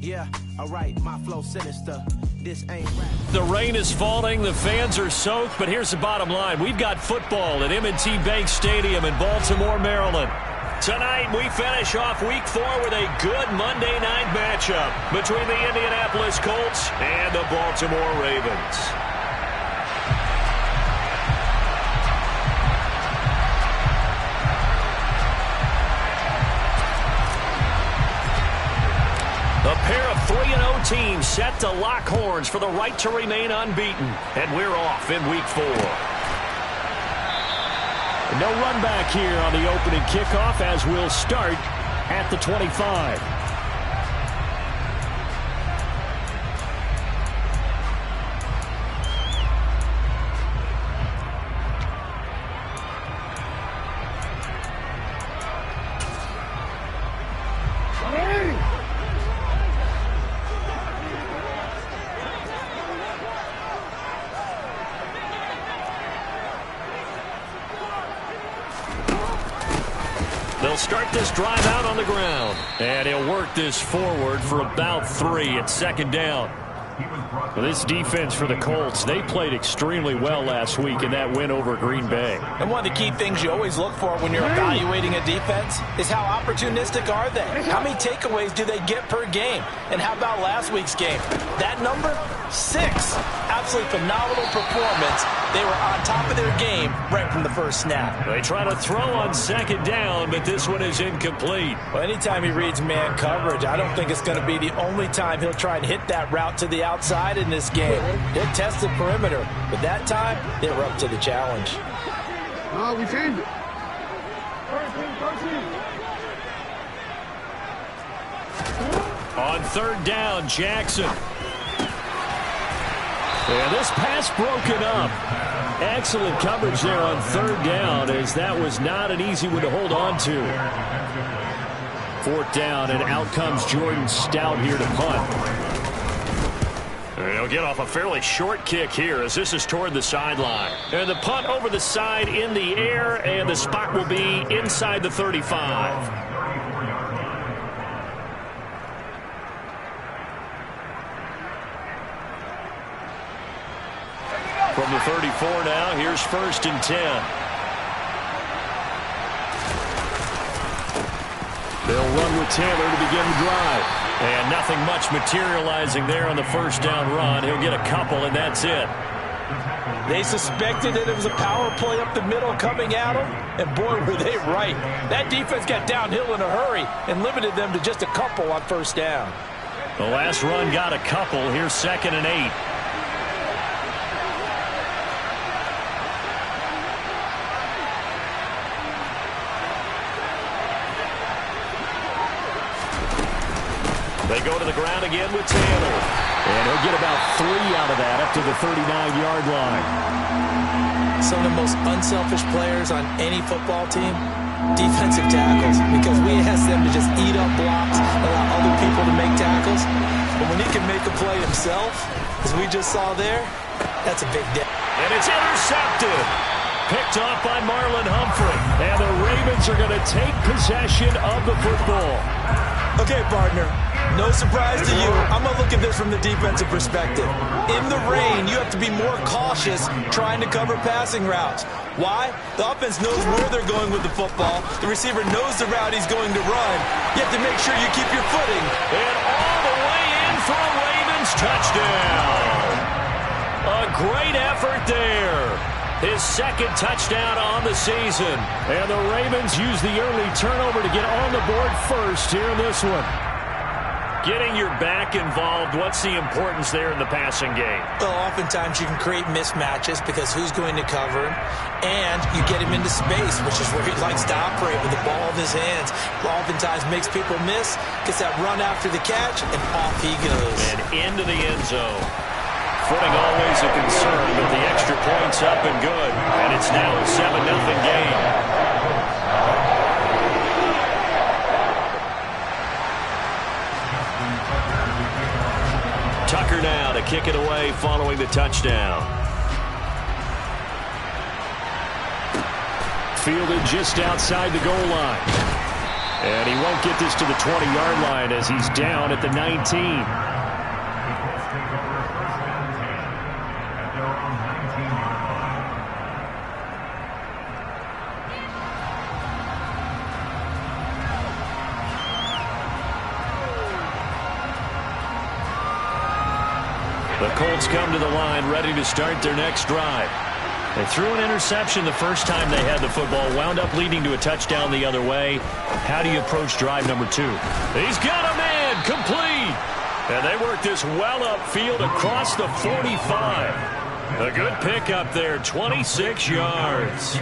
Yeah, alright, my flow sinister. This ain't rap. The rain is falling, the fans are soaked, but here's the bottom line. We've got football at M&T Bank Stadium in Baltimore, Maryland. Tonight, we finish off Week 4 with a good Monday night matchup between the Indianapolis Colts and the Baltimore Ravens. A pair of 3-0 teams set to lock horns for the right to remain unbeaten. And we're off in Week 4. No run back here on the opening kickoff as we'll start at the 25. They'll start this drive out on the ground. And he'll work this forward for about 3 at second down. Well, this defense for the Colts, they played extremely well last week in that win over Green Bay. And one of the key things you always look for when you're evaluating a defense is how opportunistic are they? How many takeaways do they get per game? And how about last week's game? That number? 6. Absolutely phenomenal performance. They were on top of their game right from the first snap. They try to throw on second down, but this one is incomplete. Well, anytime he reads man coverage, I don't think it's going to be the only time he'll try and hit that route to the outside in this game. He'll test the perimeter, but that time, they were up to the challenge. Oh, we changed it. On third down, Jackson. And this pass broken up. Excellent coverage there on third down, as that was not an easy one to hold on to. Fourth down, and out comes Jordan Stout here to punt. He'll get off a fairly short kick here as this is toward the sideline. And the punt over the side in the air, and the spot will be inside the 35. From the 34 now, here's 1st and 10. They'll run with Taylor to begin the drive. And nothing much materializing there on the first down run. He'll get a couple, and that's it. They suspected that it was a power play up the middle coming at them, and boy, were they right. That defense got downhill in a hurry and limited them to just a couple on first down. The last run got a couple. Here's 2nd and 8. They go to the ground again with Taylor. And he'll get about 3 out of that up to the 39-yard line. Some of the most unselfish players on any football team, defensive tackles, because we ask them to just eat up blocks, allow other people to make tackles. But when he can make a play himself, as we just saw there, that's a big day. And it's intercepted. Picked off by Marlon Humphrey. And the Ravens are going to take possession of the football. Okay, partner. No surprise to you. I'm going to look at this from the defensive perspective. In the rain, you have to be more cautious trying to cover passing routes. Why? The offense knows where they're going with the football. The receiver knows the route he's going to run. You have to make sure you keep your footing. And all the way in for a Ravens touchdown. A great effort there. His 2nd touchdown on the season. And the Ravens use the early turnover to get on the board first here in this one. Getting your back involved, what's the importance there in the passing game? Well, oftentimes you can create mismatches because who's going to cover him, and you get him into space, which is where he likes to operate with the ball in his hands. Oftentimes makes people miss, gets that run after the catch, and off he goes. And into the end zone. Footing always a concern, but the extra point's up and good. And it's now a 7-0 game. Tucker now to kick it away following the touchdown. Fielded just outside the goal line. And he won't get this to the 20-yard line as he's down at the 19. The Colts come to the line ready to start their next drive. They threw an interception the first time they had the football, wound up leading to a touchdown the other way. How do you approach drive number 2? He's got a man, complete. And they work this well upfield across the 45. A good pickup there, 26 yards.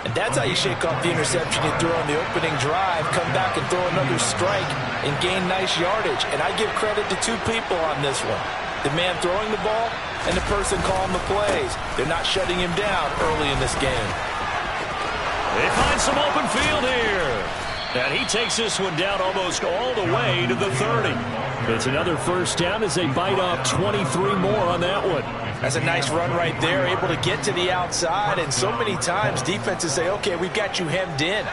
And that's how you shake off the interception you threw on the opening drive, come back and throw another strike and gain nice yardage. And I give credit to two people on this one. The man throwing the ball and the person calling the plays. They're not shutting him down early in this game. They find some open field here. And he takes this one down almost all the way to the 30. It's another first down as they bite off 23 more on that one. That's a nice run right there, able to get to the outside. And so many times defenses say, okay, we've got you hemmed in.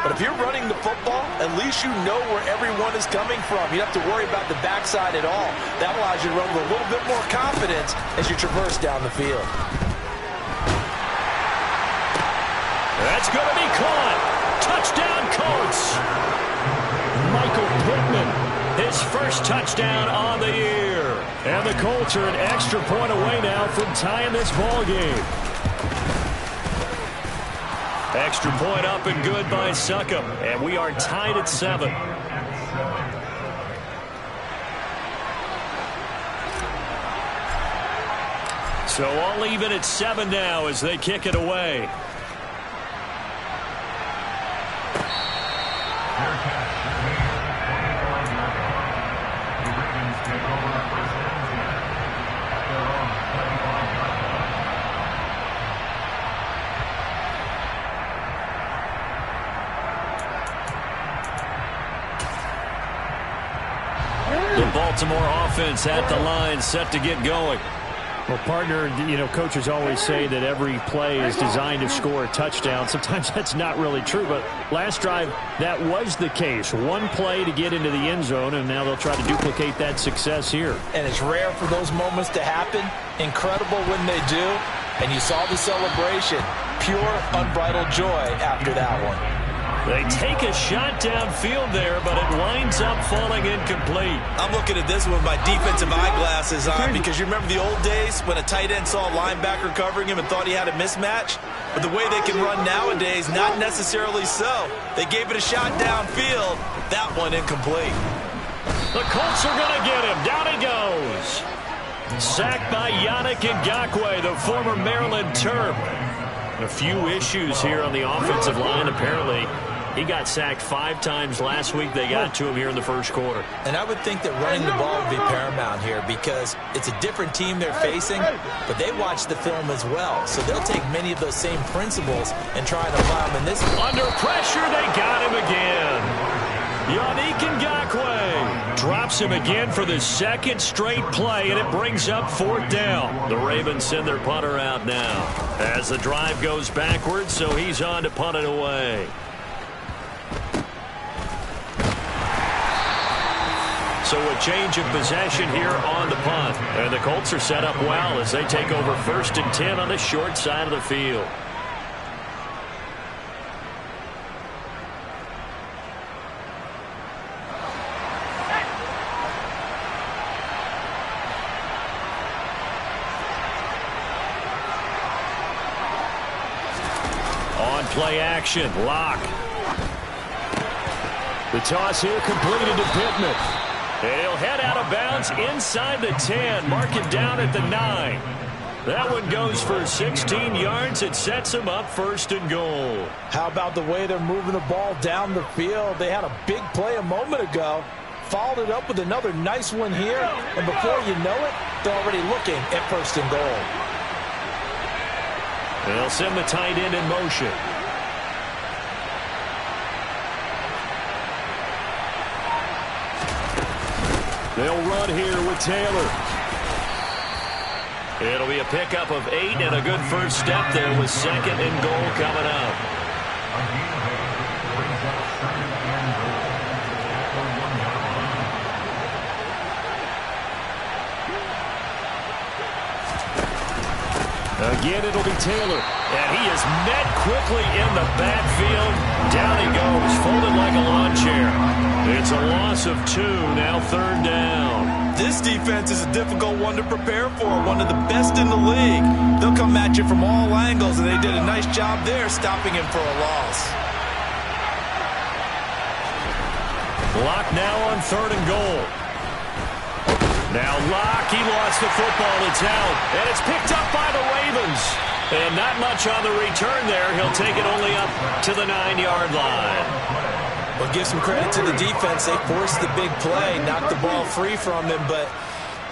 But if you're running the football, at least you know where everyone is coming from. You don't have to worry about the backside at all. That allows you to run with a little bit more confidence as you traverse down the field. That's going to be caught. Touchdown, Colts. Michael Pittman, his first touchdown on the year. And the Colts are an extra point away now from tying this ball game. Extra point up and good by Succop. And we are tied at 7. So all even at 7 now as they kick it away. Baltimore offense at the line, set to get going. Well, partner, you know, coaches always say that every play is designed to score a touchdown. Sometimes that's not really true, but last drive, that was the case. One play to get into the end zone, and now they'll try to duplicate that success here. And it's rare for those moments to happen. Incredible when they do. And you saw the celebration. Pure, unbridled joy after that one. They take a shot downfield there, but it winds up falling incomplete. I'm looking at this with my defensive eyeglasses on because you remember the old days when a tight end saw a linebacker covering him and thought he had a mismatch? But the way they can run nowadays, not necessarily so. They gave it a shot downfield. That one incomplete. The Colts are going to get him. Down he goes. Sacked by Yannick Ngakoue, the former Maryland Terp. A few issues here on the offensive line, apparently. He got sacked 5 times last week. They got to him here in the first quarter. And I would think that running the ball would be paramount here because it's a different team they're facing, but they watch the film as well. So they'll take many of those same principles and try and apply them in this. Under pressure, they got him again. Yannick Ngakoue drops him again for the second straight play, and it brings up 4th down. The Ravens send their punter out now as the drive goes backwards, so he's on to punt it away. So a change of possession here on the punt. And the Colts are set up well as they take over 1st and 10 on the short side of the field. On play action, Lock. The toss here completed to Pittman. And he'll head out of bounds inside the 10, mark him down at the 9. That one goes for 16 yards. It sets him up 1st and goal. How about the way they're moving the ball down the field? They had a big play a moment ago. Followed it up with another nice one here. And before you know it, they're already looking at 1st and goal. They'll send the tight end in motion. They'll run here with Taylor. It'll be a pickup of 8 and a good first step there with 2nd and goal coming up. Again, it'll be Taylor. And he is met quickly in the backfield. Down he goes, folded like a lawn chair. It's a loss of 2, now 3rd down. This defense is a difficult one to prepare for, one of the best in the league. They'll come at you from all angles, and they did a nice job there stopping him for a loss. Locke now on 3rd and goal. Now Locke, he lost the football. It's out, and it's picked up by the Ravens. And not much on the return there. He'll take it only up to the 9-yard line. Well, give some credit to the defense. They forced the big play, knocked the ball free from him, but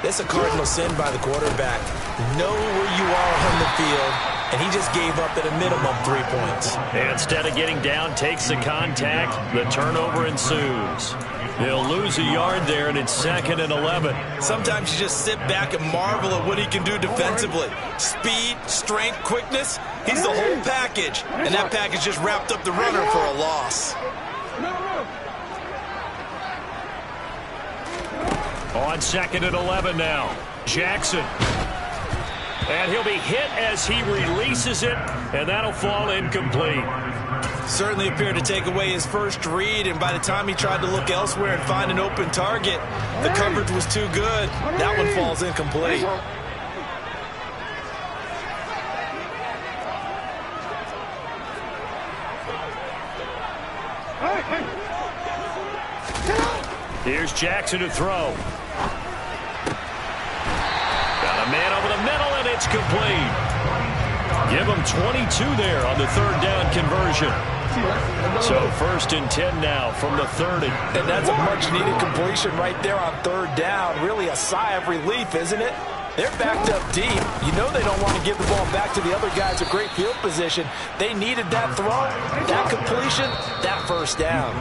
it's a cardinal sin by the quarterback. Know where you are on the field, and he just gave up at a minimum 3 points. And instead of getting down, takes the contact. The turnover ensues. He'll lose a yard there, and it's 2nd and 11. Sometimes you just sit back and marvel at what he can do defensively. Speed, strength, quickness, he's the whole package. And that package just wrapped up the runner for a loss. On 2nd and 11 now. Jackson. And he'll be hit as he releases it, and that'll fall incomplete. Certainly appeared to take away his first read, and by the time he tried to look elsewhere and find an open target, the coverage was too good. That one falls incomplete. Here's Jackson to throw. Got a man over the middle, and it's complete. Give him 22 there on the 3rd down conversion. So 1st and 10 now from the 30. And that's a much-needed completion right there on 3rd down. Really a sigh of relief, isn't it? They're backed up deep. You know they don't want to give the ball back to the other guys at great field position. They needed that throw, that completion, that 1st down.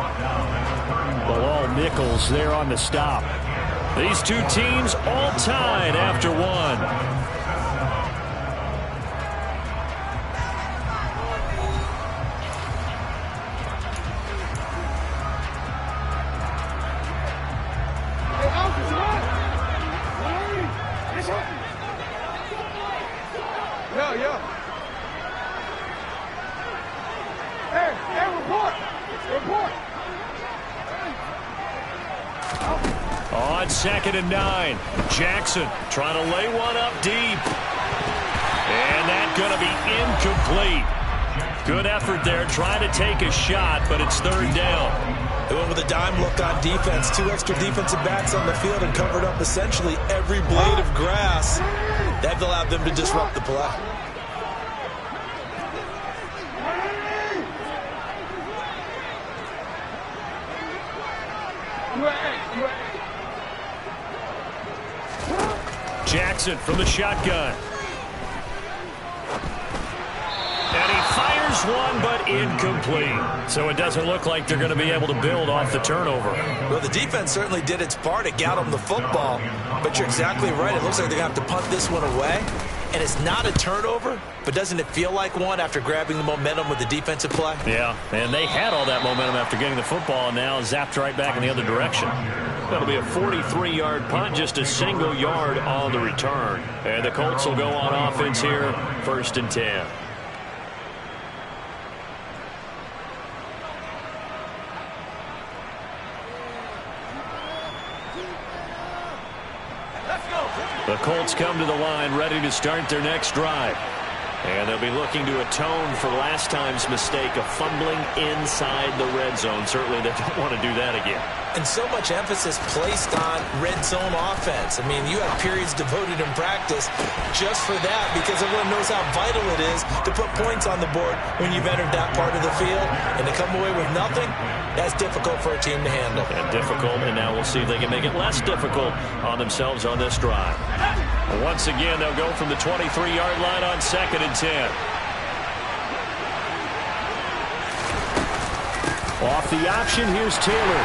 Well, all Nichols there on the stop. These two teams all tied after 1. On 2nd and 9, Jackson trying to lay one up deep. And that's going to be incomplete. Good effort there, trying to take a shot, but it's 3rd down. They went with a dime look on defense. 2 extra defensive backs on the field and covered up essentially every blade of grass. That allowed them to disrupt the play. Jackson from the shotgun. And he fires one, but incomplete. So it doesn't look like they're going to be able to build off the turnover. Well, the defense certainly did its part to get them the football. But you're exactly right. It looks like they're going to have to punt this one away. And it's not a turnover, but doesn't it feel like one after grabbing the momentum with the defensive play? Yeah, and they had all that momentum after getting the football, and now zapped right back in the other direction. That'll be a 43-yard punt, just a single yard on the return. And the Colts will go on offense here, 1st and 10. The Colts come to the line ready to start their next drive. And they'll be looking to atone for last time's mistake of fumbling inside the red zone. Certainly they don't want to do that again. And so much emphasis placed on red zone offense. I mean, you have periods devoted in practice just for that because everyone knows how vital it is to put points on the board when you've entered that part of the field. And to come away with nothing, that's difficult for a team to handle. And difficult, and now we'll see if they can make it less difficult on themselves on this drive. Once again, they'll go from the 23-yard line on 2nd and 10. Off the option, here's Taylor.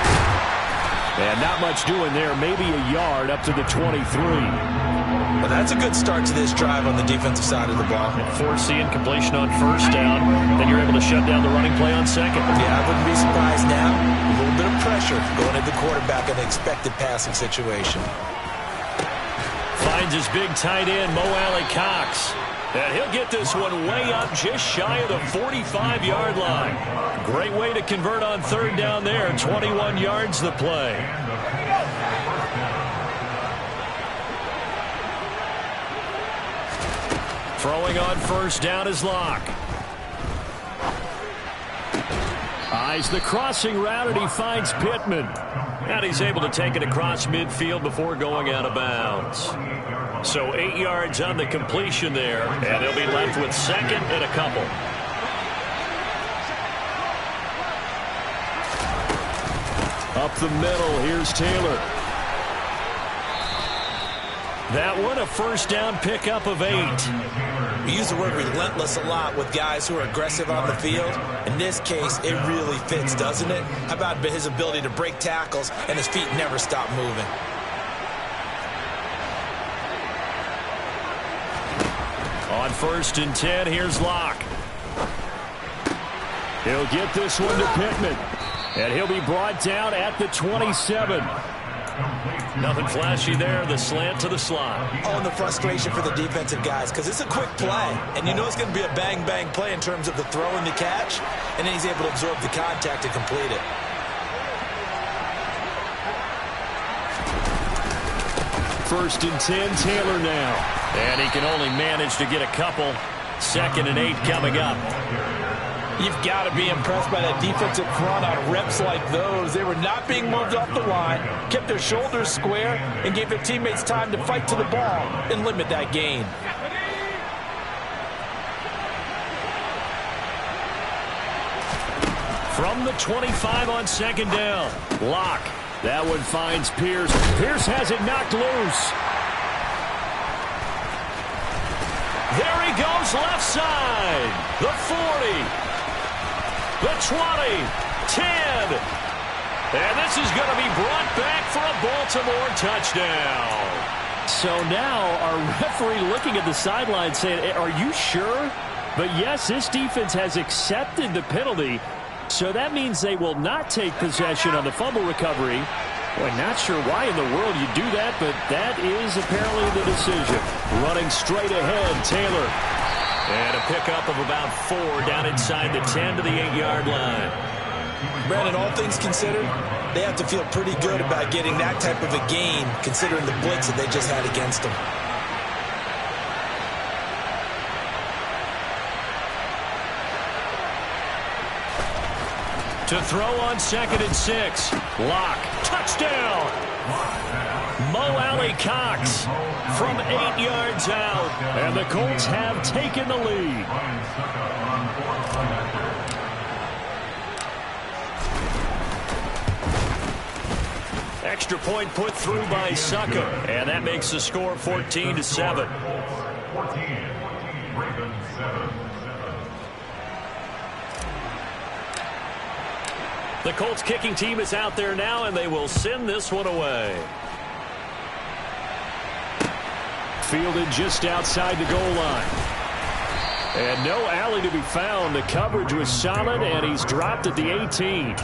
And not much doing there, maybe a yard up to the 23. Well, that's a good start to this drive on the defensive side of the ball. Force the incompletion on 1st down, then you're able to shut down the running play on 2nd. Yeah, I wouldn't be surprised now. A little bit of pressure going at the quarterback in an expected passing situation. Finds his big tight end, Mo Alley-Cox. And he'll get this one way up just shy of the 45-yard line. Great way to convert on third down there. 21 yards the play. Throwing on first down is Locke. Eyes the crossing route, and he finds Pittman. And he's able to take it across midfield before going out of bounds. So 8 yards on the completion there, and they'll be left with second and a couple. Up the middle, here's Taylor. That one, a first down pickup of 8. We use the word relentless a lot with guys who are aggressive on the field. In this case, it really fits, doesn't it? How about his ability to break tackles and his feet never stop moving? On first and 10, here's Locke. He'll get this one to Pittman. And he'll be brought down at the 27. Nothing flashy there. The slant to the slot. Oh, and the frustration for the defensive guys, because it's a quick play. And you know it's going to be a bang-bang play in terms of the throw and the catch. And then he's able to absorb the contact to complete it. First and 10, Taylor now. And he can only manage to get a couple. Second and 8 coming up. You've got to be impressed by that defensive front on reps like those. They were not being moved off the line, kept their shoulders square, and gave their teammates time to fight to the ball and limit that gain. From the 25 on second down. Locke. That one finds Pierce. Pierce has it knocked loose. There he goes, left side. The 40. The 20, 10, and this is going to be brought back for a Baltimore touchdown. So now our referee looking at the sideline saying, are you sure? But yes, this defense has accepted the penalty, so that means they will not take possession on the fumble recovery. Well, not sure why in the world you do that, but that is apparently the decision. Running straight ahead, Taylor. And a pickup of about 4 down inside the 10 to the 8-yard line. Brandon, all things considered, they have to feel pretty good about getting that type of a gain, considering the blitz that they just had against them. To throw on second and 6. Locke. Touchdown! Mo Alley-Cox from 8 yards out. And the Colts have taken the lead. Extra point put through by Suckup. And that makes the score 14-7. The Colts kicking team is out there now, and they will send this one away. Fielded just outside the goal line. And no alley to be found. The coverage was solid, and he's dropped at the 18.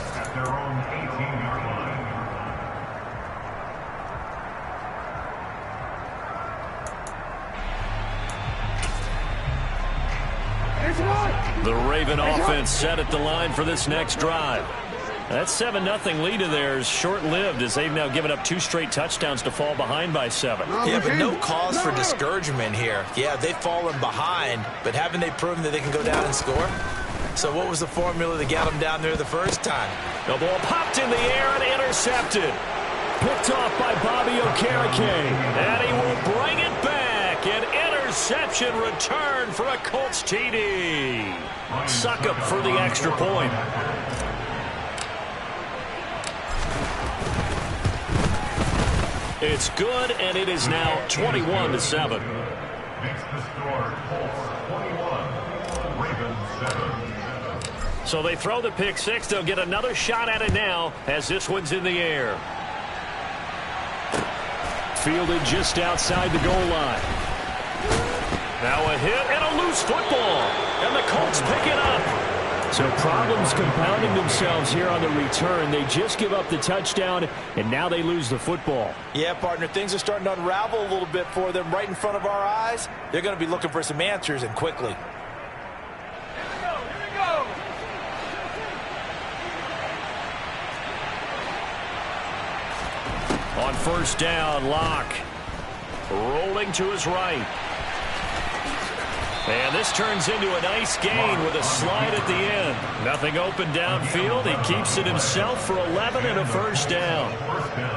The Raven offense set at the line for this next drive. That 7-0 lead of theirs short-lived as they've now given up 2 straight touchdowns to fall behind by 7. Yeah, but no cause for discouragement here. Yeah, they've fallen behind, but haven't they proven that they can go down and score? So what was the formula that got them down there the first time? The ball popped in the air and intercepted. Picked off by Bobby Okereke. And he will bring it back. An interception return for a Colts TD. Suckup for the extra point. It's good, and it is now 21-7. So they throw the pick 6. They'll get another shot at it now as this one's in the air. Fielded just outside the goal line. Now a hit and a loose football. And the Colts pick it up. So problems compounding themselves here on the return. They just give up the touchdown, and now they lose the football. Yeah, partner, things are starting to unravel a little bit for them right in front of our eyes. They're going to be looking for some answers, and quickly. Here we go. On first down, Locke rolling to his right. And this turns into a nice gain with a slide at the end. Nothing open downfield. He keeps it himself for 11 and a first down.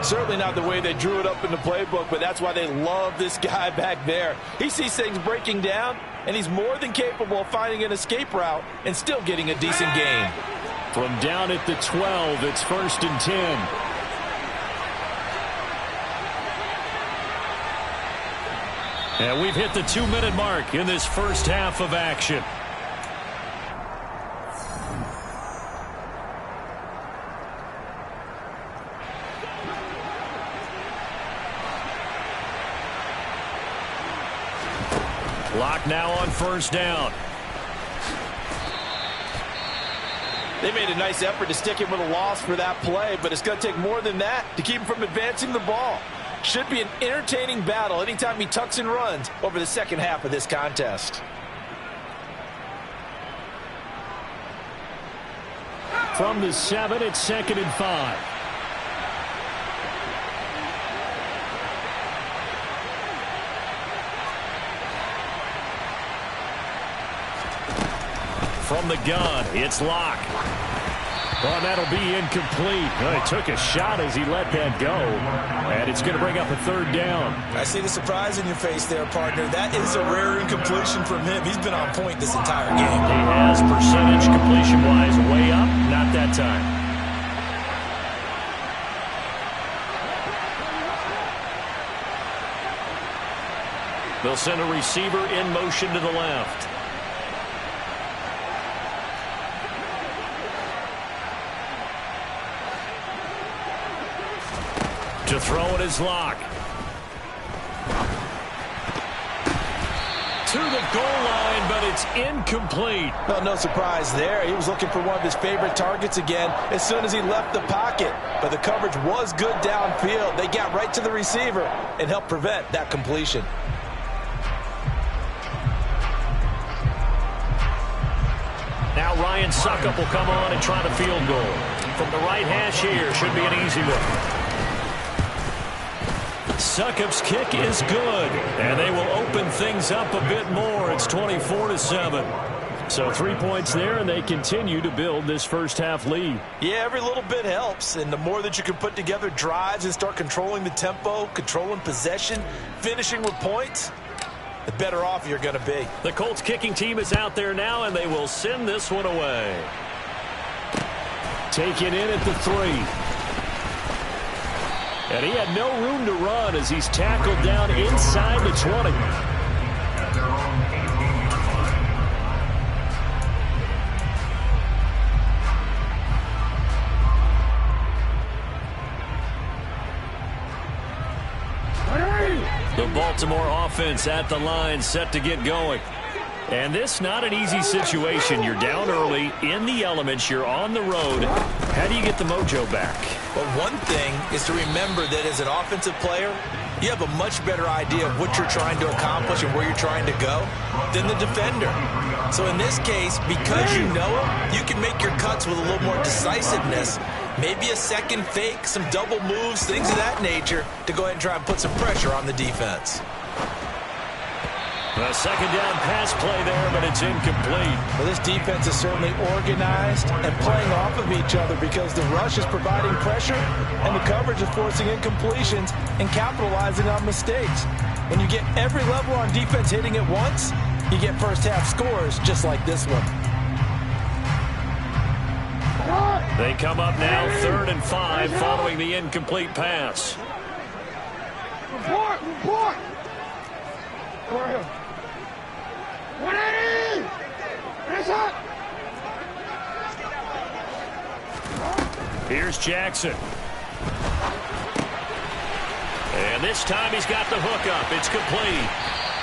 Certainly not the way they drew it up in the playbook, but that's why they love this guy back there. He sees things breaking down, and he's more than capable of finding an escape route and still getting a decent gain. From down at the 12, it's 1st and 10. And we've hit the 2-minute mark in this first half of action. Locke now on first down. They made a nice effort to stick him with a loss for that play, but it's going to take more than that to keep him from advancing the ball. Should be an entertaining battle anytime he tucks and runs over the second half of this contest. From the 7, it's 2nd and 5. From the gun, it's Locke. Well, that'll be incomplete. Well, he took a shot as he let that go. And it's going to bring up a 3rd down. I see the surprise in your face there, partner. That is a rare incompletion from him. He's been on point this entire game. He has percentage completion-wise way up. Not that time. They'll send a receiver in motion to the left. To throw it is Locke. To the goal line, but it's incomplete. Well, no surprise there. He was looking for one of his favorite targets again as soon as he left the pocket. But the coverage was good downfield. They got right to the receiver and helped prevent that completion. Now Ryan Suckup will come on and try the field goal. From the right hash here, should be an easy one. Succup's kick is good, and they will open things up a bit more. It's 24-7. So 3 points there, and they continue to build this first half lead. Yeah, every little bit helps, and the more that you can put together drives and start controlling the tempo, controlling possession, finishing with points, the better off you're going to be. The Colts kicking team is out there now, and they will send this one away. Taken in at the 3. And he had no room to run as he's tackled down inside the 20. The Baltimore offense at the line, set to get going. And this not an easy situation. You're down early, in the elements, you're on the road. How do you get the mojo back? Well, one thing is to remember that as an offensive player, you have a much better idea of what you're trying to accomplish and where you're trying to go than the defender. So in this case, because you know him, you can make your cuts with a little more decisiveness. Maybe a second fake, some double moves, things of that nature to go ahead and try and put some pressure on the defense. A second down pass play there, but it's incomplete. Well, this defense is certainly organized and playing off of each other because the rush is providing pressure and the coverage is forcing incompletions and capitalizing on mistakes. When you get every level on defense hitting at once, you get first half scores just like this one. They come up now 3rd and 5 following the incomplete pass. Report! Report! Over here. 180! Hands up! Here's Jackson. And this time he's got the hook up. It's complete.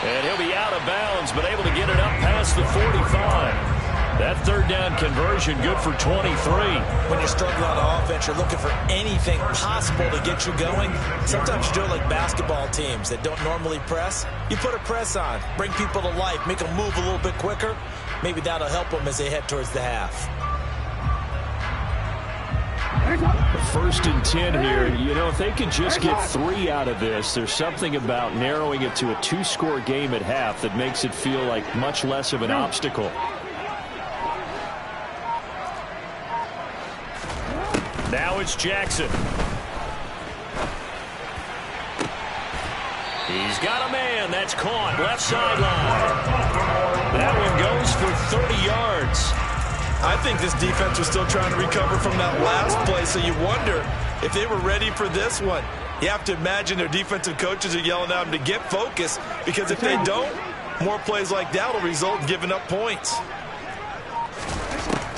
And he'll be out of bounds, but able to get it up past the 45. That third down conversion good for 23. When you're struggling on offense, you're looking for anything possible to get you going. Sometimes you do it like basketball teams that don't normally press. You put a press on, bring people to life, make them move a little bit quicker. Maybe that'll help them as they head towards the half. First and 10 here. You know, if they could just get 3 out of this, there's something about narrowing it to a 2-score game at half that makes it feel like much less of an obstacle. Now it's Jackson. He's got a man. That's caught. Left sideline. That one goes for 30 yards. I think this defense was still trying to recover from that last play, so you wonder if they were ready for this one. You have to imagine their defensive coaches are yelling at them to get focused, because if they don't, more plays like that will result in giving up points.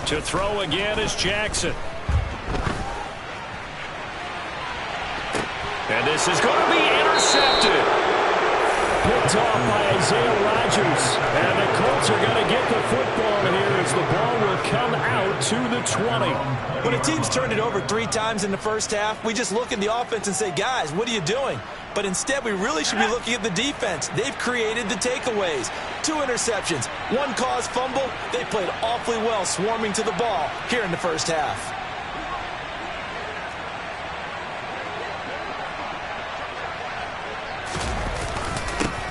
To throw again is Jackson. And this is going to be intercepted. Picked off by Isaiah Rodgers. And the Colts are going to get the football here as the ball will come out to the 20. When a team's turned it over 3 times in the first half, we just look at the offense and say, guys, what are you doing? But instead, we really should be looking at the defense. They've created the takeaways. 2 interceptions, 1 caused fumble. They played awfully well swarming to the ball here in the first half.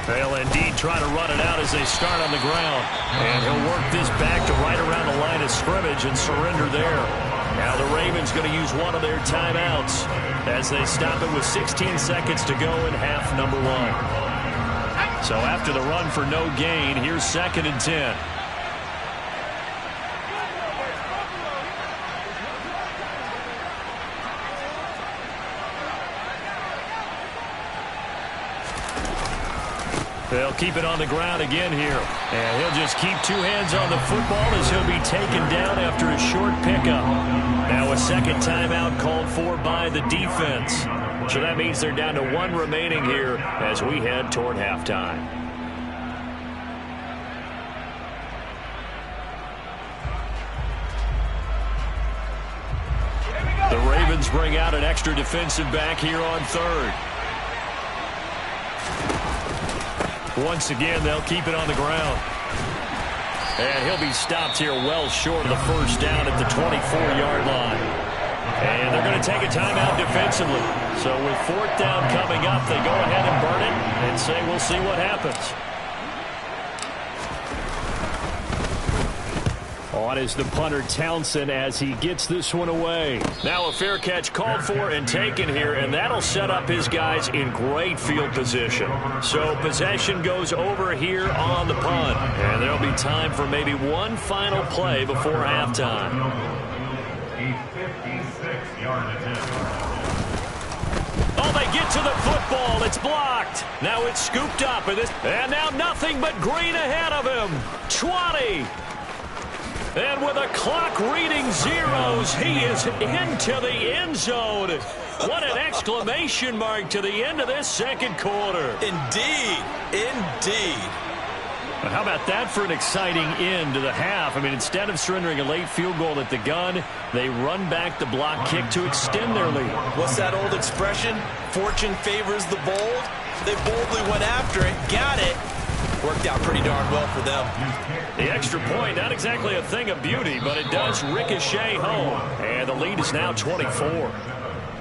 They'll indeed try to run it out as they start on the ground. And he'll work this back to right around the line of scrimmage and surrender there. Now the Ravens going to use one of their timeouts as they stop it with 16 seconds to go in half number 1. So after the run for no gain, here's 2nd and 10. They'll keep it on the ground again here. And he'll just keep 2 hands on the football as he'll be taken down after a short pickup. Now a second timeout called for by the defense. So that means they're down to 1 remaining here as we head toward halftime. The Ravens bring out an extra defensive back here on 3rd. Once again, they'll keep it on the ground. And he'll be stopped here well short of the first down at the 24-yard line. And they're going to take a timeout defensively. So with 4th down coming up, they go ahead and burn it and say we'll see what happens. On is the punter Townsend as he gets this one away. Now a fair catch called for and taken here, and that'll set up his guys in great field position. So possession goes over here on the punt, and there'll be time for maybe one final play before halftime. A 56-yard attempt. Oh, they get to the football. It's blocked. Now it's scooped up, and now nothing but green ahead of him. 20. And with a clock reading zeros, he is into the end zone. What an exclamation mark to the end of this second quarter. Indeed. Indeed. But how about that for an exciting end to the half? I mean, instead of surrendering a late field goal at the gun, they run back the block kick to extend their lead. What's that old expression? Fortune favors the bold. They boldly went after it, got it. Worked out pretty darn well for them. The extra point, not exactly a thing of beauty, but it does ricochet home. And the lead is now 24.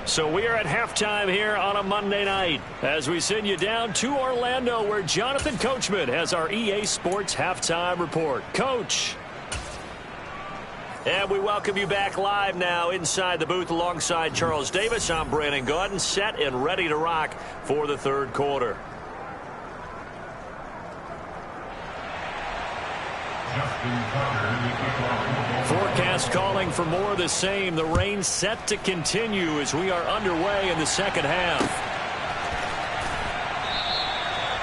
So we are at halftime here on a Monday night as we send you down to Orlando where Jonathan Coachman has our EA Sports halftime report. Coach. And we welcome you back live now inside the booth alongside Charles Davis. I'm Brandon Gaudin, set and ready to rock for the third quarter. Forecast calling for more of the same. The rain set to continue as we are underway in the second half.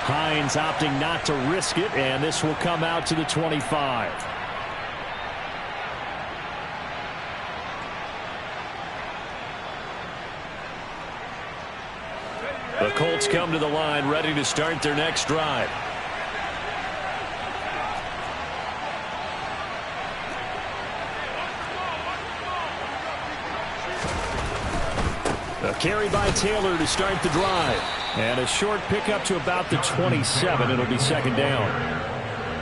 Hines opting not to risk it, and this will come out to the 25. The Colts come to the line ready to start their next drive. Carry by Taylor to start the drive. And a short pickup to about the 27. It'll be second down.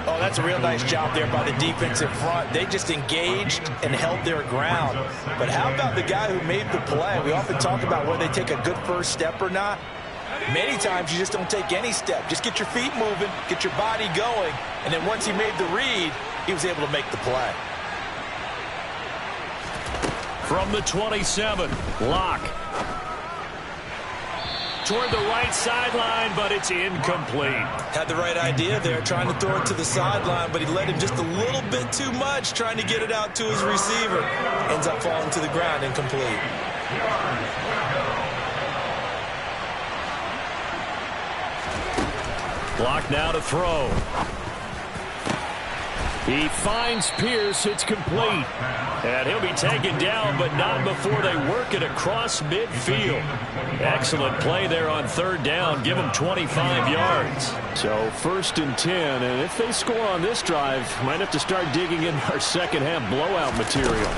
Oh, that's a real nice job there by the defensive front. They just engaged and held their ground. But how about the guy who made the play? We often talk about whether they take a good first step or not. Many times you just don't take any step. Just get your feet moving, get your body going, and then once he made the read, he was able to make the play. From the 27, Locke. Toward the right sideline, but it's incomplete. Had the right idea there, trying to throw it to the sideline, but he led him just a little bit too much, trying to get it out to his receiver. Ends up falling to the ground, incomplete. Locke now to throw. He finds Pierce. It's complete. And he'll be taken down, but not before they work it across midfield. Excellent play there on third down. Give them 25 yards. So 1st and 10. And if they score on this drive, might have to start digging in our second half blowout material.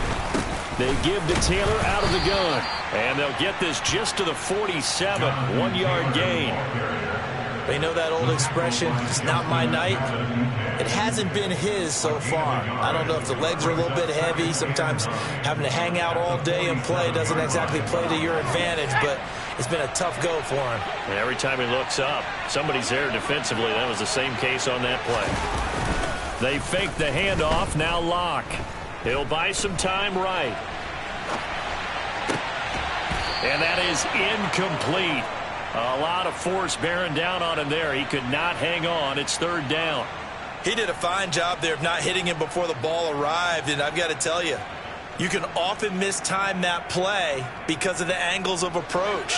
They give to Taylor out of the gun. And they'll get this just to the 47. 1-yard gain. They know that old expression, it's not my night. It hasn't been his so far. I don't know if the legs are a little bit heavy. Sometimes having to hang out all day and play doesn't exactly play to your advantage, but it's been a tough go for him. And every time he looks up, somebody's there defensively. That was the same case on that play. They fake the handoff. Now Locke. He'll buy some time right. And that is incomplete. A lot of force bearing down on him there. He could not hang on. It's third down. He did a fine job there of not hitting him before the ball arrived, and I've got to tell you, you can often mistime that play because of the angles of approach.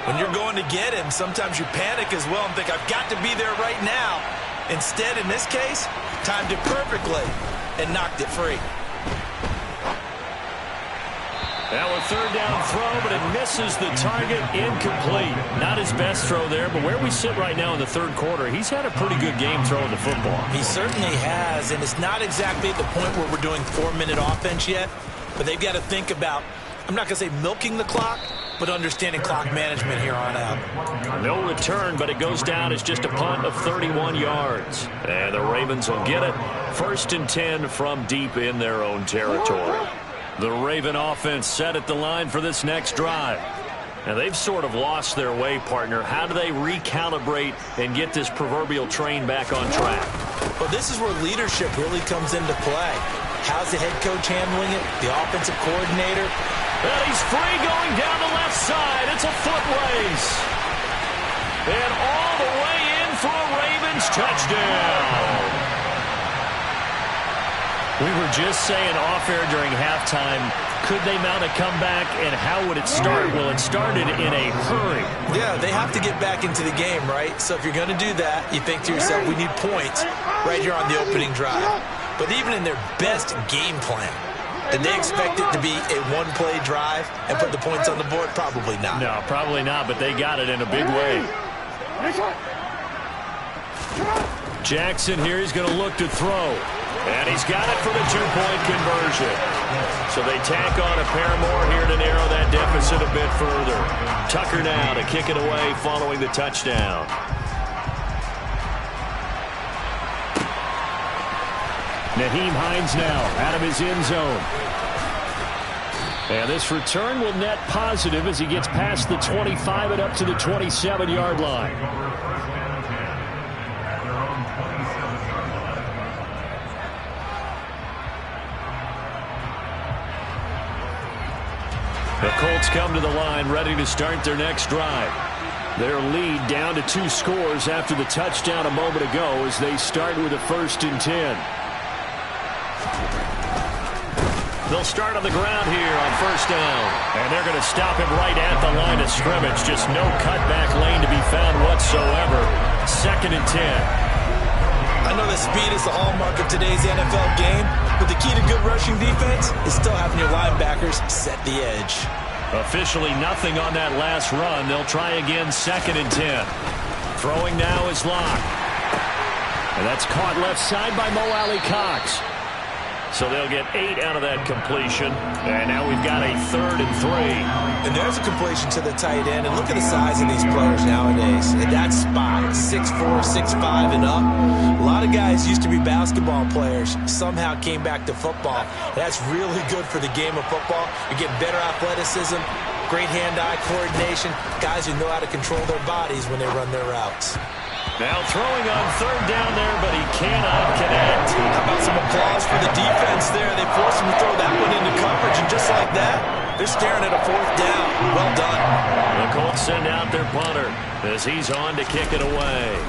When you're going to get him, sometimes you panic as well and think, I've got to be there right now. Instead, in this case, timed it perfectly and knocked it free. Now a third down throw, but it misses the target. Incomplete. Not his best throw there, but where we sit right now in the third quarter, he's had a pretty good game throwing the football. He certainly has, and it's not exactly at the point where we're doing 4-minute offense yet, but they've got to think about, I'm not going to say milking the clock, but understanding clock management here on out. No return, but it goes down as just a punt of 31 yards. And the Ravens will get it. 1st and 10 from deep in their own territory. The Raven offense set at the line for this next drive. Now, they've sort of lost their way, partner. How do they recalibrate and get this proverbial train back on track? Well, this is where leadership really comes into play. How's the head coach handling it? The offensive coordinator? And he's free going down the left side. It's a foot race. And all the way in for a Ravens touchdown. We were just saying off-air during halftime, could they mount a comeback, and how would it start? Well, it started in a hurry. Yeah, they have to get back into the game, right? So if you're going to do that, you think to yourself, we need points right here on the opening drive. But even in their best game plan, did they expect it to be a one-play drive and put the points on the board? Probably not. No, probably not, but they got it in a big way. Jackson here, he's going to look to throw. And he's got it for the two-point conversion. So they tack on a pair more here to narrow that deficit a bit further. Tucker now to kick it away following the touchdown. Nyheim Hines now out of his end zone. And this return will net positive as he gets past the 25 and up to the 27-yard line. The Colts come to the line ready to start their next drive. Their lead down to 2 scores after the touchdown a moment ago as they start with a 1st and 10. They'll start on the ground here on 1st down. And they're going to stop him right at the line of scrimmage. Just no cutback lane to be found whatsoever. 2nd and 10. I know that speed is the hallmark of today's NFL game, but the key to good rushing defense is still having your linebackers set the edge. Officially nothing on that last run. They'll try again 2nd and 10. Throwing now is Locke. And that's caught left side by Mo Alley Cox. So they'll get 8 out of that completion. And now we've got a 3rd and 3. And there's a completion to the tight end. And look at the size of these players nowadays. At that spot, 6'4", 6'5", and up. A lot of guys used to be basketball players. Somehow came back to football. That's really good for the game of football. You get better athleticism, great hand-eye coordination. Guys who know how to control their bodies when they run their routes. Now throwing on 3rd down there, but he cannot connect. How about some applause for the defense there? They forced him to throw that one into coverage, and just like that, they're staring at a 4th down. Well done. The Colts send out their punter as he's on to kick it away.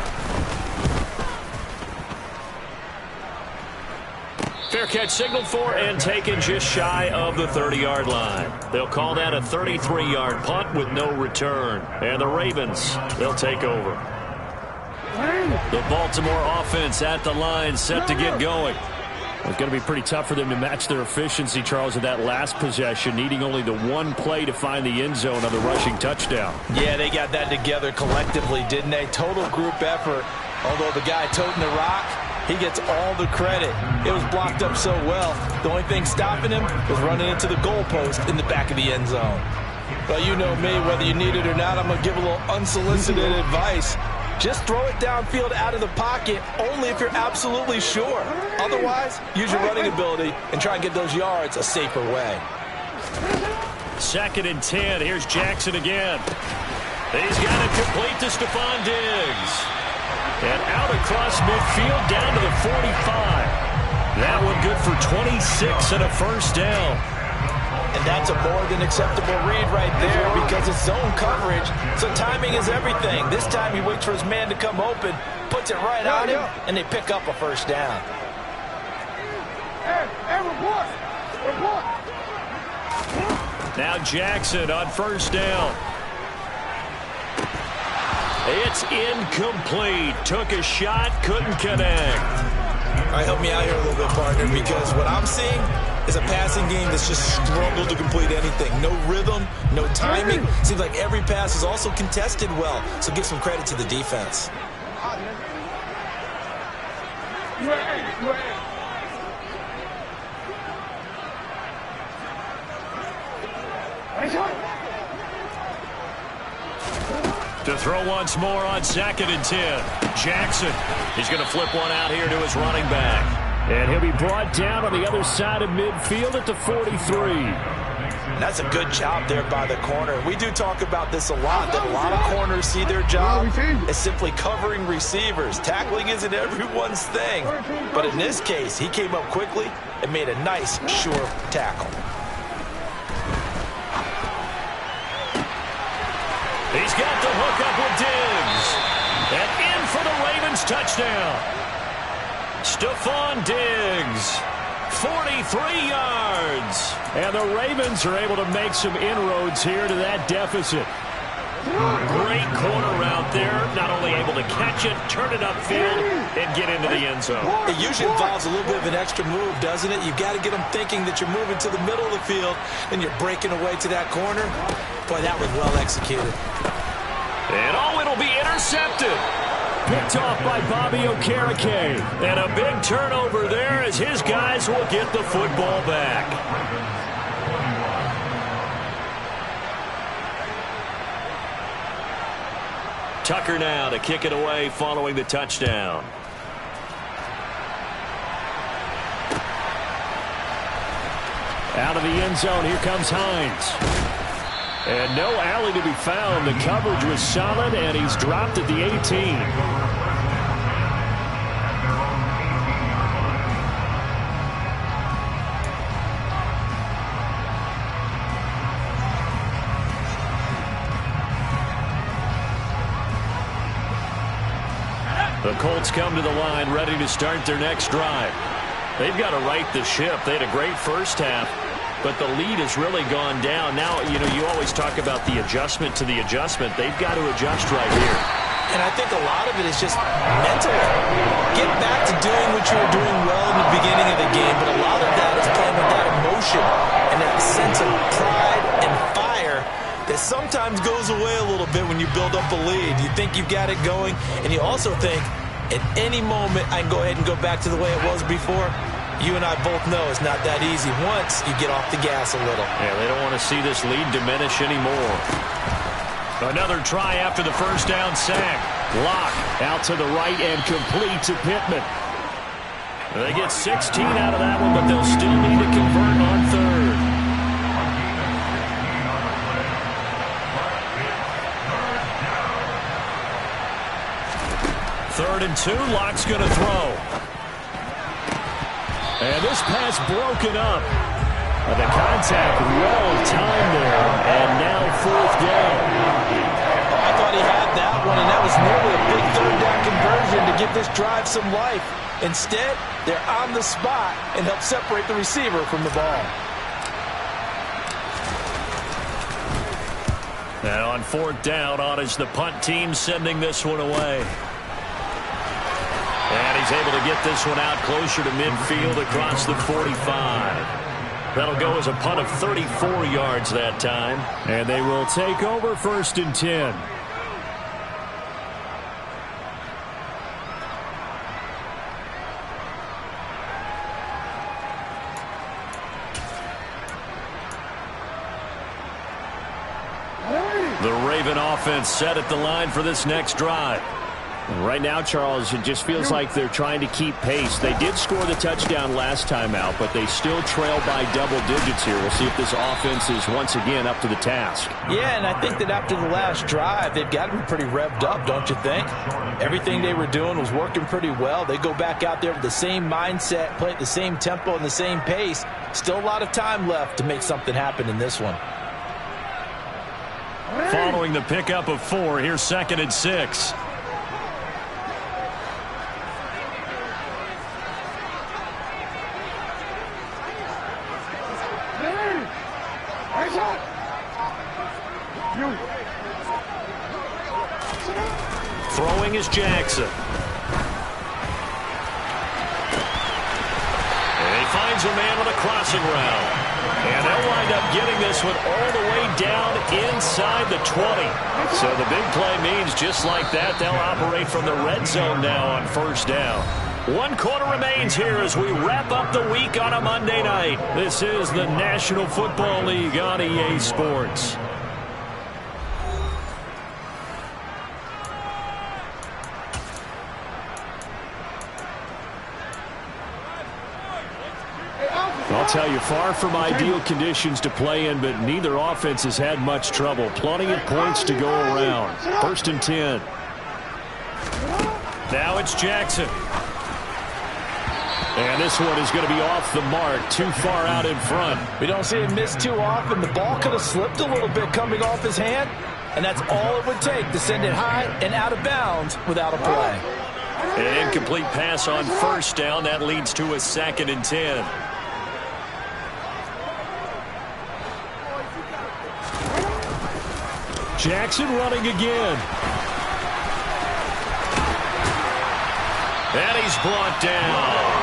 Fair catch signaled for and taken just shy of the 30-yard line. They'll call that a 33-yard punt with no return. And the Ravens, they'll take over. The Baltimore offense at the line, set to get going. It's going to be pretty tough for them to match their efficiency, Charles, in that last possession, needing only the one play to find the end zone on the rushing touchdown. Yeah, they got that together collectively, didn't they? Total group effort. Although the guy toting the rock, he gets all the credit. It was blocked up so well. The only thing stopping him was running into the goalpost in the back of the end zone. Well, you know me, whether you need it or not, I'm going to give a little unsolicited advice. Just throw it downfield out of the pocket only if you're absolutely sure. Otherwise, use your running ability and try and get those yards a safer way. 2nd and 10. Here's Jackson again. He's got it complete to Stephon Diggs. And out across midfield down to the 45. That one good for 26 and a 1st down. And that's a more than acceptable read right there because it's zone coverage, so timing is everything. This time he waits for his man to come open, puts it right on him, and they pick up a 1st down. Hey, report! Report! Now Jackson on 1st down. It's incomplete. Took a shot, couldn't connect. All right, help me out here a little bit, partner, because what I'm seeing is a passing game that's just struggled to complete anything. No rhythm, no timing. Seems like every pass is also contested well, so give some credit to the defense. To throw once more on 2nd and 10. Jackson, he's going to flip one out here to his running back. And he'll be brought down on the other side of midfield at the 43. That's a good job there by the corner. We do talk about this a lot, that a lot of corners see their job as simply covering receivers. Tackling isn't everyone's thing. But in this case, he came up quickly and made a nice, sure tackle. He's got the hook up with Diggs. And in for the Ravens touchdown. Stephon Diggs, 43 yards. And the Ravens are able to make some inroads here to that deficit. Great corner route there. Not only able to catch it, turn it upfield, and get into the end zone. It usually involves a little bit of an extra move, doesn't it? You've got to get them thinking that you're moving to the middle of the field and you're breaking away to that corner. Boy, that was well executed. And it'll be intercepted. Picked off by Bobby Okereke. And a big turnover there as his guys will get the football back. Tucker now to kick it away following the touchdown. Out of the end zone, here comes Hines. And no alley to be found. The coverage was solid, and he's dropped at the 18. The Colts come to the line ready to start their next drive. They've got to right the ship. They had a great first half, but the lead has really gone down. Now, you always talk about the adjustment to the adjustment. They've got to adjust right here. And I think a lot of it is just mental. Get back to doing what you were doing well in the beginning of the game, but a lot of that is playing with that emotion and that sense of pride and fire that sometimes goes away a little bit when you build up a lead. You think you've got it going, and you also think, at any moment, I can go ahead and go back to the way it was before. You and I both know it's not that easy once you get off the gas a little. Yeah, they don't want to see this lead diminish anymore. Another try after the first down sack. Lock out to the right and complete to Pittman. They get 16 out of that one, but they'll still need to convert on third. Third and 2, Lock's going to throw. And this pass broken up. The contact well timed there, and now fourth down. I thought he had that one, and that was nearly a big third down conversion to give this drive some life. Instead, they're on the spot and help separate the receiver from the ball. And on fourth down, on is the punt team sending this one away. And he's able to get this one out closer to midfield across the 45. That'll go as a punt of 34 yards that time. And they will take over first and 10. The Raven offense set at the line for this next drive. Right now, Charles, it just feels like they're trying to keep pace. They did score the touchdown last time out, but they still trail by double digits here. We'll see if this offense is once again up to the task. Yeah, and I think that after the last drive, they've got to be pretty revved up, don't you think? Everything they were doing was working pretty well. They go back out there with the same mindset, play at the same tempo and the same pace. Still a lot of time left to make something happen in this one. Following the pickup of 4, here's second and 6. Throwing is Jackson. And he finds a man on a crossing route. And they'll wind up getting this one all the way down inside the 20. So the big play means just like that, they'll operate from the red zone now on first down. 1 quarter remains here as we wrap up the week on a Monday night. This is the National Football League on EA Sports. I'll tell you, far from ideal conditions to play in, but neither offense has had much trouble. Plenty of points to go around. First and 10. Now it's Jackson. And this one is going to be off the mark, too far out in front. We don't see him miss too often. The ball could have slipped a little bit coming off his hand, and that's all it would take to send it high and out of bounds without a play. An incomplete pass on first down. That leads to a second and 10. Jackson running again. And he's brought down.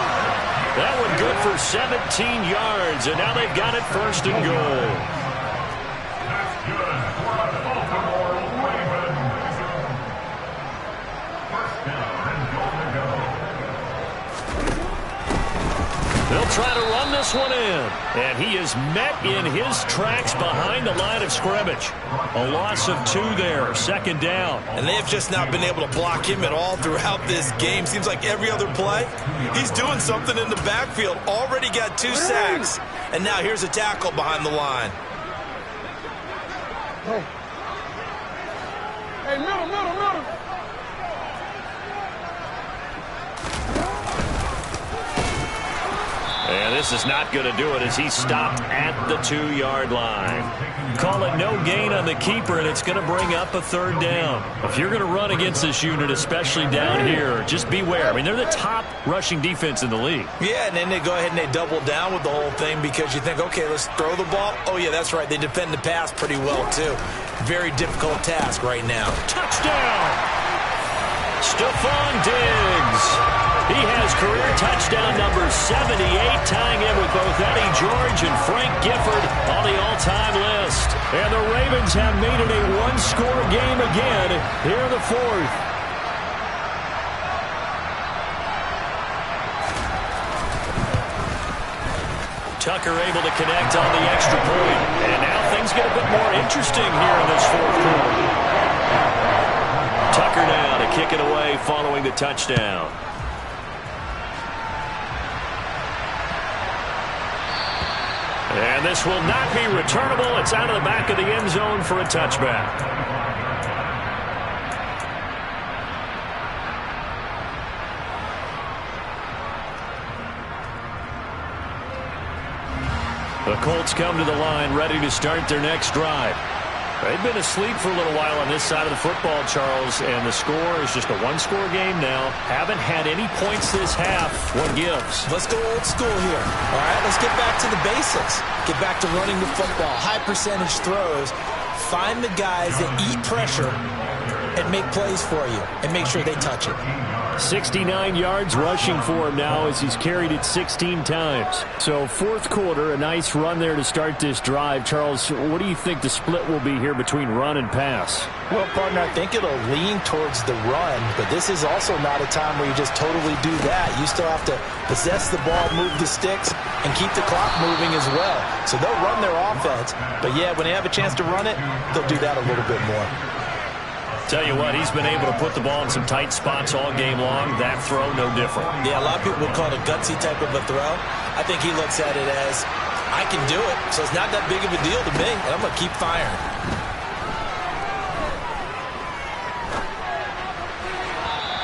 That one good for 17 yards, and now they've got it first and goal. That's good for the Baltimore Ravens. First down and goal to go. They'll try to run this one in. And he is met in his tracks behind the line of scrimmage. A loss of 2 there, second down. And they've just not been able to block him at all throughout this game. Seems like every other play, he's doing something in the backfield. Already got 2 sacks. And now here's a tackle behind the line. Hey, middle. And this is not going to do it as he stopped at the 2-yard line. Call it no gain on the keeper, and it's going to bring up a third down. If you're going to run against this unit, especially down here, just beware. I mean, they're the top rushing defense in the league. Yeah, and then they go ahead and they double down with the whole thing because you think, okay, let's throw the ball. Oh, yeah, that's right. They defend the pass pretty well, too. Very difficult task right now. Touchdown! Stephon Diggs. He has career touchdown number 78, tying in with both Eddie George and Frank Gifford on the all-time list. And the Ravens have made it a one-score game again here in the fourth. Tucker able to connect on the extra point. And now things get a bit more interesting here in this fourth quarter. Tucker now to kick it away following the touchdown. And this will not be returnable. It's out of the back of the end zone for a touchback. The Colts come to the line ready to start their next drive. They've been asleep for a little while on this side of the football, Charles, and the score is just a one-score game now. Haven't had any points this half. What gives? Let's go old school here. All right, let's get back to the basics. Get back to running the football, high percentage throws. Find the guys that eat pressure and make plays for you and make sure they touch it. 69 yards rushing for him now as he's carried it 16 times. So fourth quarter, a nice run there to start this drive. Charles, what do you think the split will be here between run and pass? Well, partner, I think it'll lean towards the run, but this is also not a time where you just totally do that. You still have to possess the ball, move the sticks, and keep the clock moving as well. So they'll run their offense, but yeah, when they have a chance to run it, they'll do that a little bit more. Tell you what, he's been able to put the ball in some tight spots all game long. That throw, no different. Yeah, a lot of people would call it a gutsy type of a throw. I think he looks at it as, I can do it, so it's not that big of a deal to me, and I'm going to keep firing.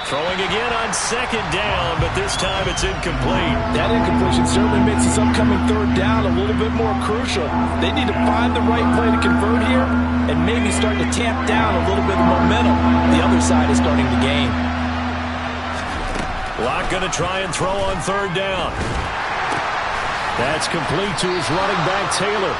Throwing again on second down, but this time it's incomplete. That incompletion certainly makes this upcoming third down a little bit more crucial. They need to find the right play to convert here and maybe start to tamp down a little bit of momentum. The other side is starting to gain. Locke going to try and throw on third down. That's complete to his running back, Taylor.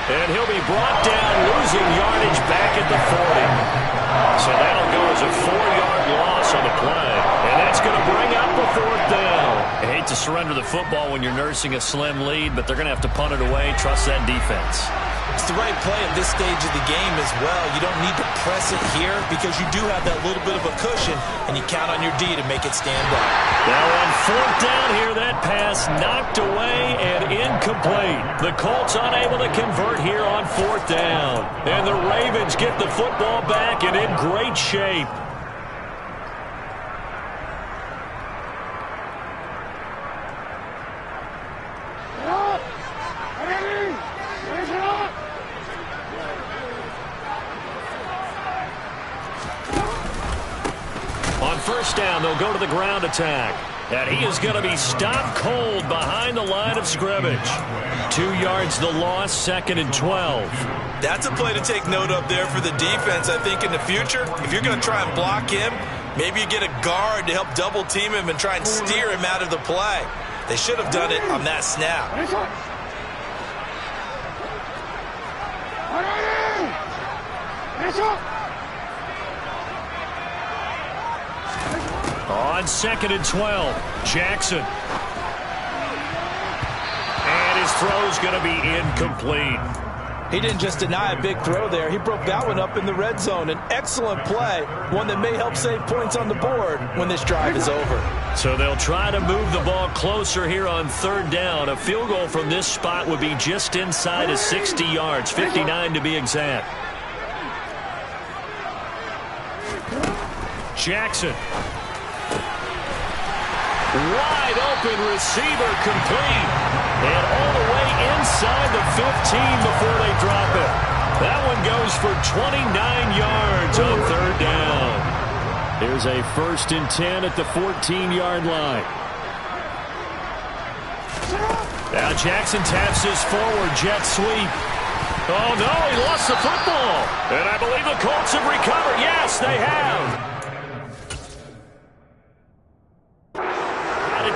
And he'll be brought down, losing yardage back at the 40. So that'll go as a 4-yard loss on the play. And that's going to bring up a fourth down. I hate to surrender the football when you're nursing a slim lead, but they're going to have to punt it away. Trust that defense. It's the right play at this stage of the game as well. You don't need to press it here because you do have that little bit of a cushion, and you count on your D to make it stand up. Now on fourth down here, that pass knocked away and incomplete. The Colts unable to convert here on fourth down. And the Ravens get the football back and in great shape. On first down, they'll go to the ground attack. And he is going to be stopped cold behind the line of scrimmage. 2 yards the loss, 2nd and 12. That's a play to take note of there for the defense, I think, in the future. If you're going to try and block him, maybe you get a guard to help double team him and try and steer him out of the play. They should have done it on that snap. On 2nd and 12, Jackson. And his throw's going to be incomplete. He didn't just deny a big throw there. He broke that one up in the red zone. An excellent play, one that may help save points on the board when this drive is over. So they'll try to move the ball closer here on third down. A field goal from this spot would be just inside of 60 yards, 59 to be exact. Jackson. Wide open receiver complete. And all the way inside the 15 before they drop it. That one goes for 29 yards on third down. There's a 1st and 10 at the 14-yard line. Now Jackson taps his forward jet sweep. Oh no, he lost the football. And I believe the Colts have recovered. Yes, they have.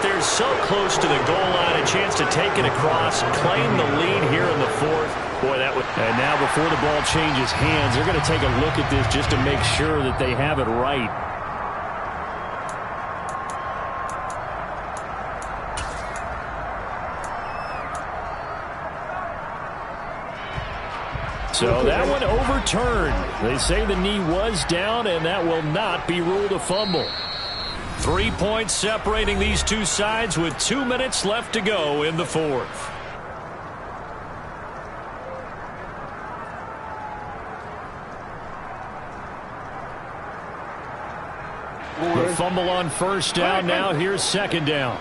They're so close to the goal line, a chance to take it across, claim the lead here in the fourth. Boy, that would. And now before the ball changes hands, they're going to take a look at this just to make sure that they have it right. So that one overturned. They say the knee was down, and that will not be ruled a fumble. 3 points separating these two sides with 2 minutes left to go in the fourth. The fumble on first down. Now here's second down.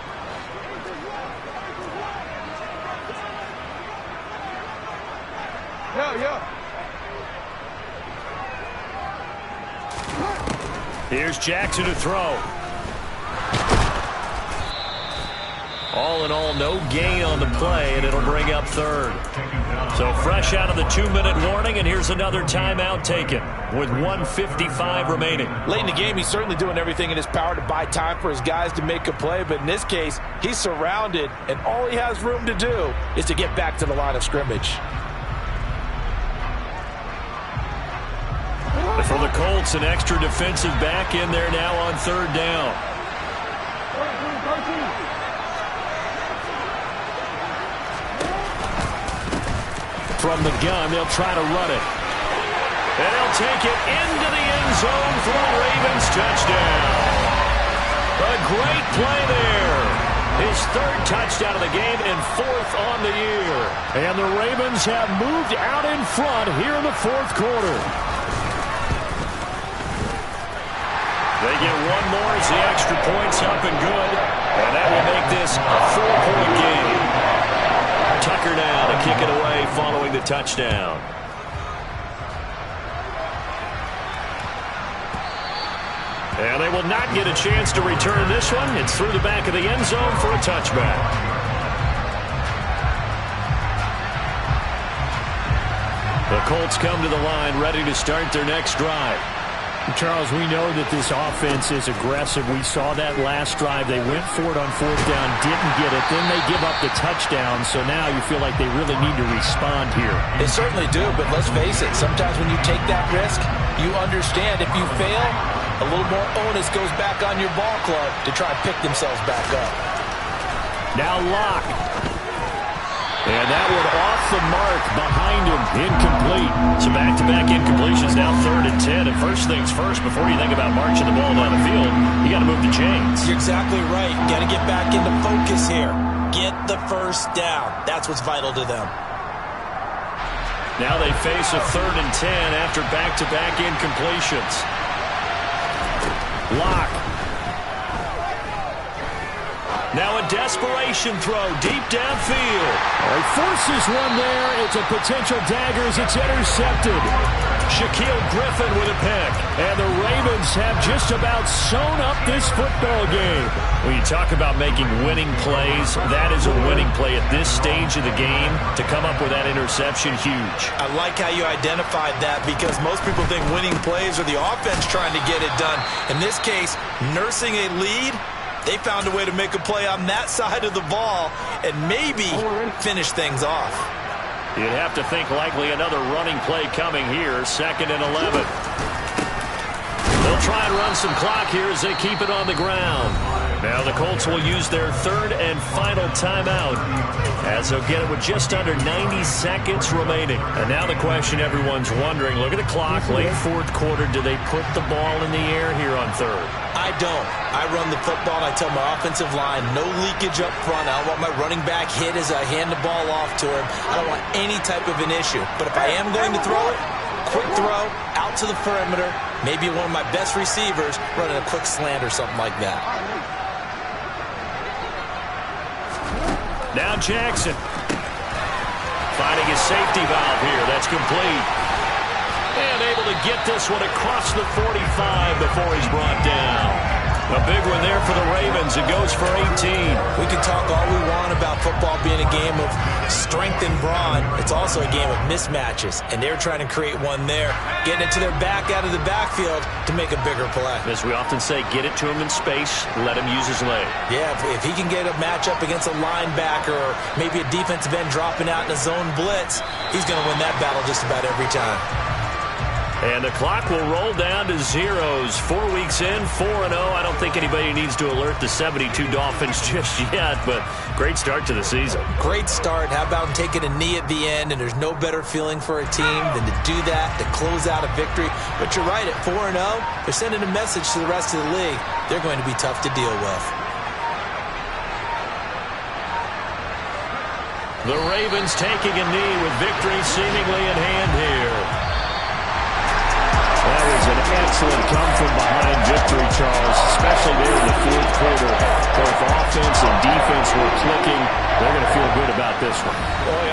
Here's Jackson to throw. All in all, no gain on the play, and it'll bring up third. So fresh out of the 2-minute warning, and here's another timeout taken with 1:55 remaining. Late in the game, he's certainly doing everything in his power to buy time for his guys to make a play, but in this case, he's surrounded, and all he has room to do is to get back to the line of scrimmage. For the Colts, an extra defensive back in there now on third down. From the gun, they'll try to run it. And they'll take it into the end zone for a Ravens touchdown. A great play there. His third touchdown of the game and fourth on the year. And the Ravens have moved out in front here in the fourth quarter. They get one more as the extra point's up and good. And that will make this a 4-point game. Tucker now to kick it away following the touchdown. And they will not get a chance to return this one. It's through the back of the end zone for a touchback. The Colts come to the line ready to start their next drive. Charles, we know that this offense is aggressive. We saw that last drive. They went for it on fourth down, didn't get it. Then they give up the touchdown. So now you feel like they really need to respond here. They certainly do, but let's face it. Sometimes when you take that risk, you understand if you fail, a little more onus goes back on your ball club to try and pick themselves back up. Now Locke. And that one off the mark behind him. Incomplete. So back-to-back incompletions now 3rd and 10. And first things first, before you think about marching the ball down the field, you got to move the chains. You're exactly right. Got to get back into focus here. Get the first down. That's what's vital to them. Now they face a 3rd and 10 after back-to-back incompletions. Locke. Now a desperation throw deep downfield. He forces one there. It's a potential dagger as it's intercepted. Shaquille Griffin with a pick. And the Ravens have just about sewn up this football game. When you talk about making winning plays, that is a winning play at this stage of the game. To come up with that interception, huge. I like how you identified that because most people think winning plays are the offense trying to get it done. In this case, nursing a lead, they found a way to make a play on that side of the ball and maybe finish things off. You'd have to think likely another running play coming here, 2nd and 11. They'll try and run some clock here as they keep it on the ground. Now the Colts will use their 3rd and final timeout as they'll get it with just under 90 seconds remaining. And now the question everyone's wondering, look at the clock, late 4th quarter, do they put the ball in the air here on 3rd? I don't. I run the football and I tell my offensive line, no leakage up front. I don't want my running back hit as I hand the ball off to him. I don't want any type of an issue. But if I am going to throw it, quick throw, out to the perimeter, maybe one of my best receivers running a quick slant or something like that. Now Jackson. Finding his safety valve here. That's complete. And able to get this one across the 45 before he's brought down. A big one there for the Ravens. It goes for 18. We can talk all we want about football being a game of strength and brawn. It's also a game of mismatches, and they're trying to create one there, getting it to their back out of the backfield to make a bigger play. As we often say, get it to him in space, let him use his leg. Yeah, if he can get a matchup against a linebacker or maybe a defensive end dropping out in a zone blitz, he's going to win that battle just about every time. And the clock will roll down to zeros. 4 weeks in, 4-0. I don't think anybody needs to alert the 72 Dolphins just yet, but great start to the season. Great start. How about taking a knee at the end, and there's no better feeling for a team than to do that, to close out a victory. But you're right, at 4-0, they're sending a message to the rest of the league. They're going to be tough to deal with. The Ravens taking a knee with victory seemingly in hand here. That was an excellent come-from-behind victory, Charles. offense and defense were clicking, they're going to feel good about this one. Boy,